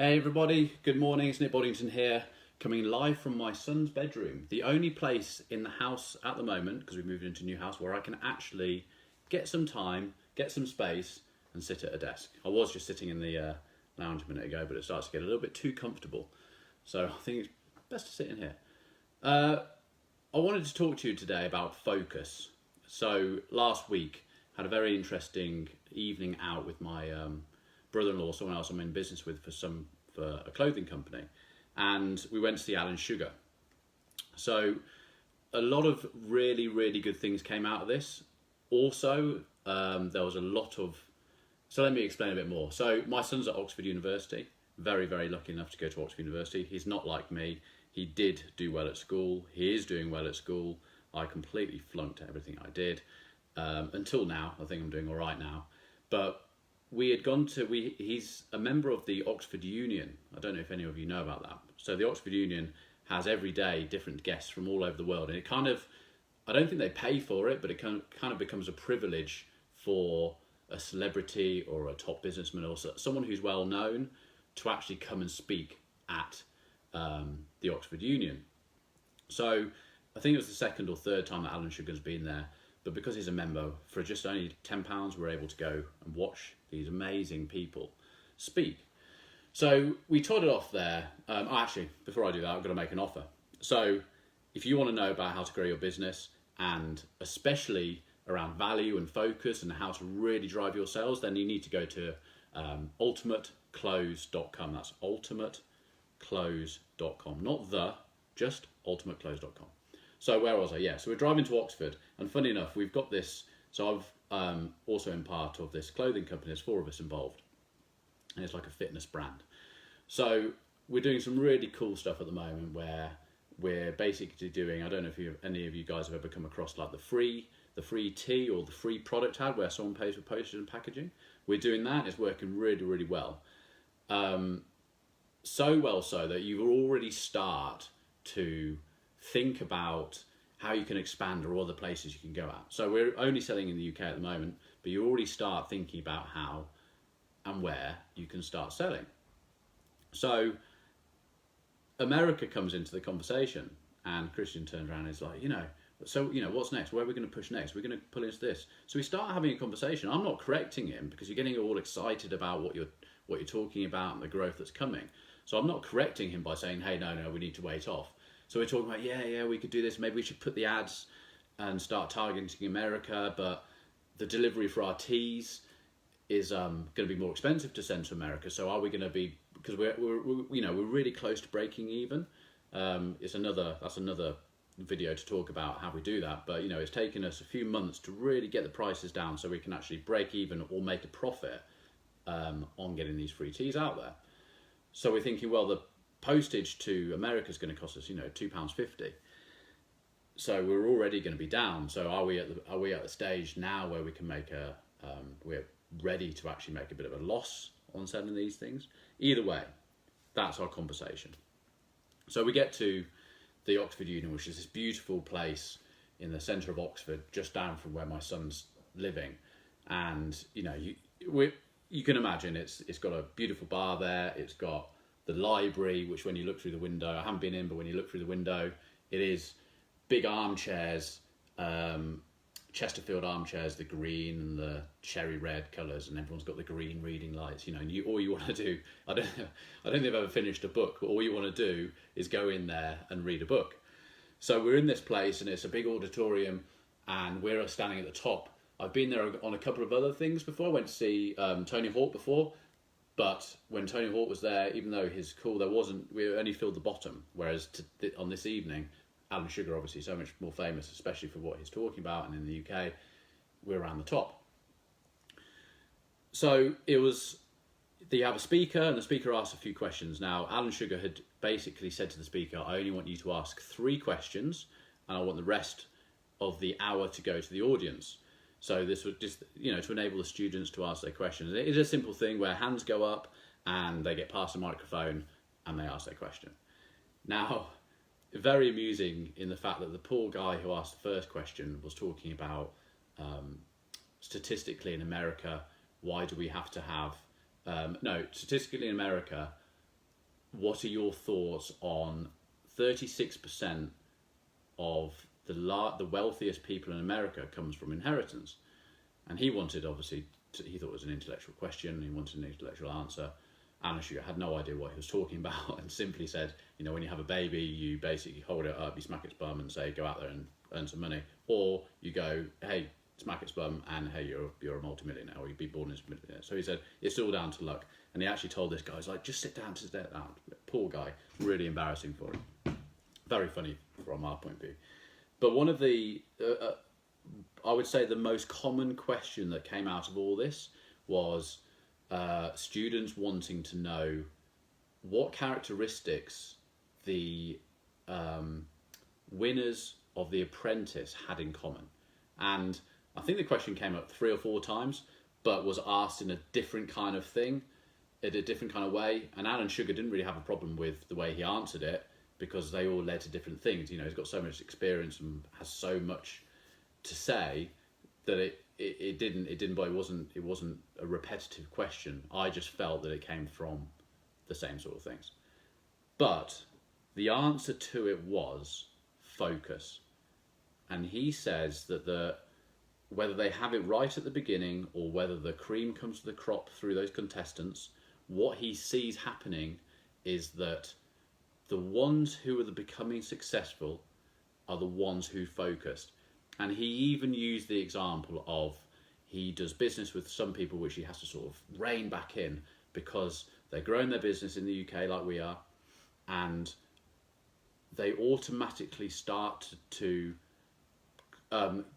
Hey everybody, good morning, it's Nick Boddington here, coming live from my son's bedroom. The only place in the house at the moment, because we've moved into a new house, where I can actually get some time, get some space and sit at a desk. I was just sitting in the lounge a minute ago, but it starts to get a little bit too comfortable. So I think it's best to sit in here. I wanted to talk to you today about focus. So last week, had a very interesting evening out with my brother-in-law, someone else I'm in business with for a clothing company, and we went to see Alan Sugar. So a lot of really good things came out of this. Also, there was a lot of, so let me explain a bit more. So my son's at Oxford University, very lucky enough to go to Oxford University. He's not like me. He did do well at school. He is doing well at school. I completely flunked everything I did until now. I think I'm doing all right now, but we had gone to, he's a member of the Oxford Union. I don't know if any of you know about that. So the Oxford Union has every day different guests from all over the world. And it kind of, I don't think they pay for it, but it kind of becomes a privilege for a celebrity or a top businessman or someone who's well known to actually come and speak at the Oxford Union. So I think it was the second or third time that Alan Sugar's been there. But because he's a member, for just only £10, we're able to go and watch these amazing people speak. So we told it off there. Actually, before I do that, I've got to make an offer. So if you want to know about how to grow your business, and especially around value and focus and how to really drive your sales, then you need to go to ultimateclose.com. That's ultimateclose.com. Not just ultimateclose.com. So where was I? Yeah, so we're driving to Oxford, and funny enough, we've got this, so I've also in part of this clothing company, there's 4 of us involved, and it's like a fitness brand. So we're doing some really cool stuff at the moment where we're basically doing, I don't know if any of you guys have ever come across like the free tea or the free product ad where someone pays for postage and packaging. We're doing that, it's working really well. So well so that you already start to think about how you can expand or other places you can go at. So we're only selling in the UK at the moment, but you already start thinking about how and where you can start selling. So America comes into the conversation, and Christian turns around and is like, what's next? Where are we going to push next? We're going to pull into this. So we start having a conversation. I'm not correcting him because you're getting all excited about what you're talking about and the growth that's coming. So I'm not correcting him by saying, hey, no, we need to wait off. So we're talking about, yeah, we could do this. Maybe we should put the ads and start targeting America, but the delivery for our teas is going to be more expensive to send to America. So are we going to be, because we're really close to breaking even. That's another video to talk about how we do that. But it's taken us a few months to really get the prices down so we can actually break even or make a profit on getting these free teas out there. So we're thinking, well, the postage to America is going to cost us, £2.50. So we're already going to be down. So are we at the stage now where we can make we're ready to actually make a bit of a loss on selling these things? Either way, that's our conversation. So we get to the Oxford Union, which is this beautiful place in the centre of Oxford, just down from where my son's living. And you can imagine it's got a beautiful bar there. It's got the library, which when you look through the window, I haven't been in, but when you look through the window, it is big armchairs, Chesterfield armchairs, the green and the cherry red colours, and everyone's got the green reading lights, and all you want to do, I don't think I've ever finished a book, but all you want to do is go in there and read a book. So we're in this place, and it's a big auditorium, and we're standing at the top. I've been there on a couple of other things before. I went to see Tony Hawk before. But when Tony Hawk was there, even though he's cool, we only filled the bottom. Whereas on this evening, Alan Sugar, obviously so much more famous, especially for what he's talking about, and in the UK, we're around the top. So you have a speaker, and the speaker asks a few questions. Now, Alan Sugar had basically said to the speaker, I only want you to ask 3 questions, and I want the rest of the hour to go to the audience. So this would just, to enable the students to ask their questions. It is a simple thing where hands go up and they get past the microphone and they ask their question. Now, very amusing in the fact that the poor guy who asked the first question was talking about statistically in America, why do we have to have, statistically in America, what are your thoughts on 36% of the wealthiest people in America comes from inheritance? And he wanted, obviously, he thought it was an intellectual question, he wanted an intellectual answer. Anashu had no idea what he was talking about and simply said, when you have a baby, you basically hold it up, you smack its bum and say, go out there and earn some money. Or you go, hey, smack its bum and hey, you're a multimillionaire, or you'd be born as a millionaire. So he said, it's all down to luck. And he actually told this guy, he's like, just sit down. Poor guy, really embarrassing for him. Very funny from our point of view. But one of the, I would say the most common question that came out of all this was students wanting to know what characteristics the winners of The Apprentice had in common. And I think the question came up 3 or 4 times, but was asked in a different kind of thing, in a different kind of way. And Alan Sugar didn't really have a problem with the way he answered it, because they all led to different things. He's got so much experience and has so much to say that it wasn't a repetitive question. I just felt that it came from the same sort of things. But the answer to it was focus. And he says that whether they have it right at the beginning or whether the cream comes to the crop through those contestants, what he sees happening is that the ones who are becoming successful are the ones who focused. And he even used the example of, he does business with some people which he has to sort of rein back in because they're growing their business in the UK like we are, and they automatically start to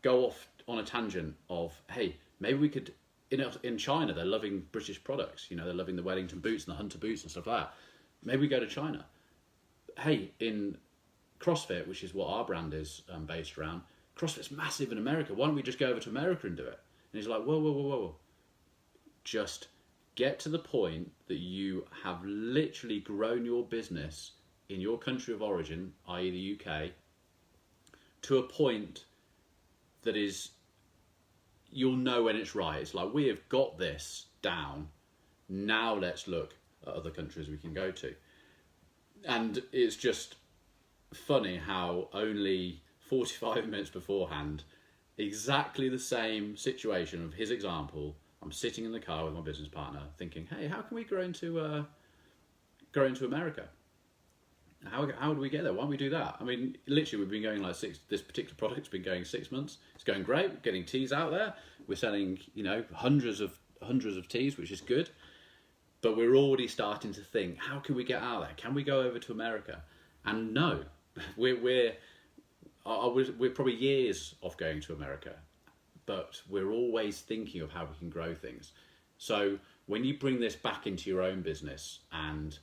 go off on a tangent of, hey, maybe we could, in China, they're loving British products, they're loving the Wellington boots and the Hunter boots and stuff like that. Maybe we go to China. Hey, in CrossFit, which is what our brand is based around, CrossFit's massive in America. Why don't we just go over to America and do it? And he's like, whoa. Just get to the point that you have literally grown your business in your country of origin, i.e. the UK, to a point that is, you'll know when it's right. It's like, we have got this down. Now let's look at other countries we can go to. And it's just funny how only 45 minutes beforehand, exactly the same situation of his example, I'm sitting in the car with my business partner thinking, hey, how can we grow into America? How do we get there? Why don't we do that? I mean, literally, we've been going this particular product's been going 6 months. It's going great. We're getting teas out there. We're selling, hundreds of teas, which is good. But we're already starting to think, how can we get out there? Can we go over to America? And no, we're probably years off going to America, but we're always thinking of how we can grow things. So when you bring this back into your own business, and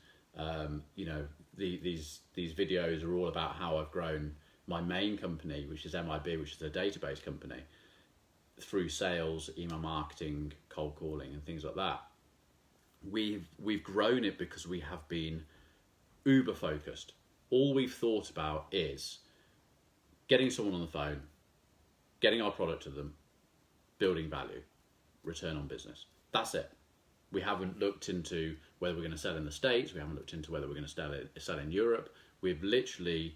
these videos are all about how I've grown my main company, which is MIB, which is a database company, through sales, email marketing, cold calling, and things like that. We've grown it because we have been uber focused. All we've thought about is getting someone on the phone, getting our product to them, building value, return on business. That's it. We haven't looked into whether we're going to sell in the States. We haven't looked into whether we're going to sell in Europe. We've literally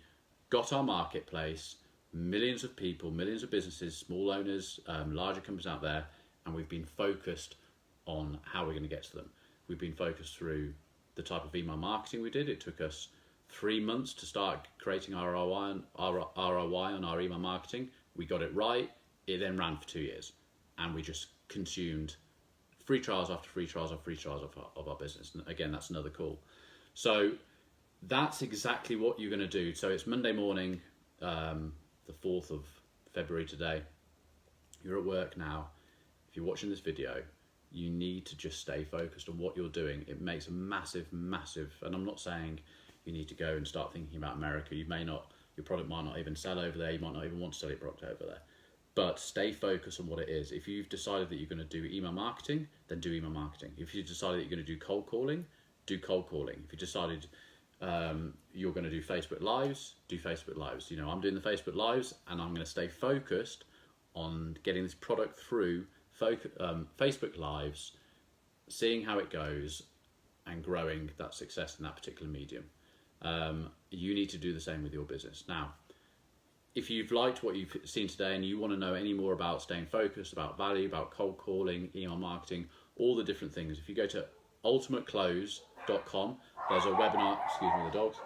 got our marketplace, millions of people, millions of businesses, small owners, larger companies out there, and we've been focused on how we're going to get to them. We've been focused through the type of email marketing we did. It took us 3 months to start creating ROI on our email marketing. We got it right. It then ran for 2 years, and we just consumed free trials after free trials after free trials of our business. And again, that's another call. So that's exactly what you're going to do. So it's Monday morning, the 4th of February today. You're at work now. If you're watching this video, you need to just stay focused on what you're doing. It makes a massive, and I'm not saying you need to go and start thinking about America. Your product might not even sell over there. You might not even want to sell your product over there. But stay focused on what it is. If you've decided that you're going to do email marketing, then do email marketing. If you've decided that you're going to do cold calling, do cold calling. If you decided you're going to do Facebook Lives, do Facebook Lives. I'm doing the Facebook Lives, and I'm going to stay focused on getting this product through Facebook Lives, seeing how it goes, and growing that success in that particular medium. You need to do the same with your business. Now, if you've liked what you've seen today and you want to know any more about staying focused, about value, about cold calling, email marketing, all the different things, if you go to ultimateclose.com, there's a webinar, excuse me, the dogs,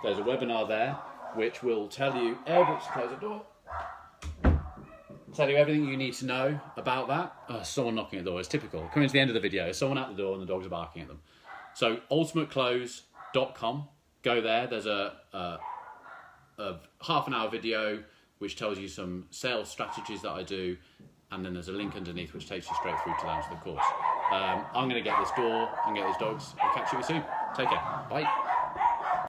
there's a webinar there which will tell you close the door. Tell you everything you need to know about that. Someone knocking at the door, it's typical. Coming to the end of the video, there's someone at the door and the dogs are barking at them. So ultimateclose.com, go there, there's a half an hour video which tells you some sales strategies that I do, and then there's a link underneath which takes you straight through to the course. I'm going to get this door and get these dogs. I'll catch you soon. Take care. Bye.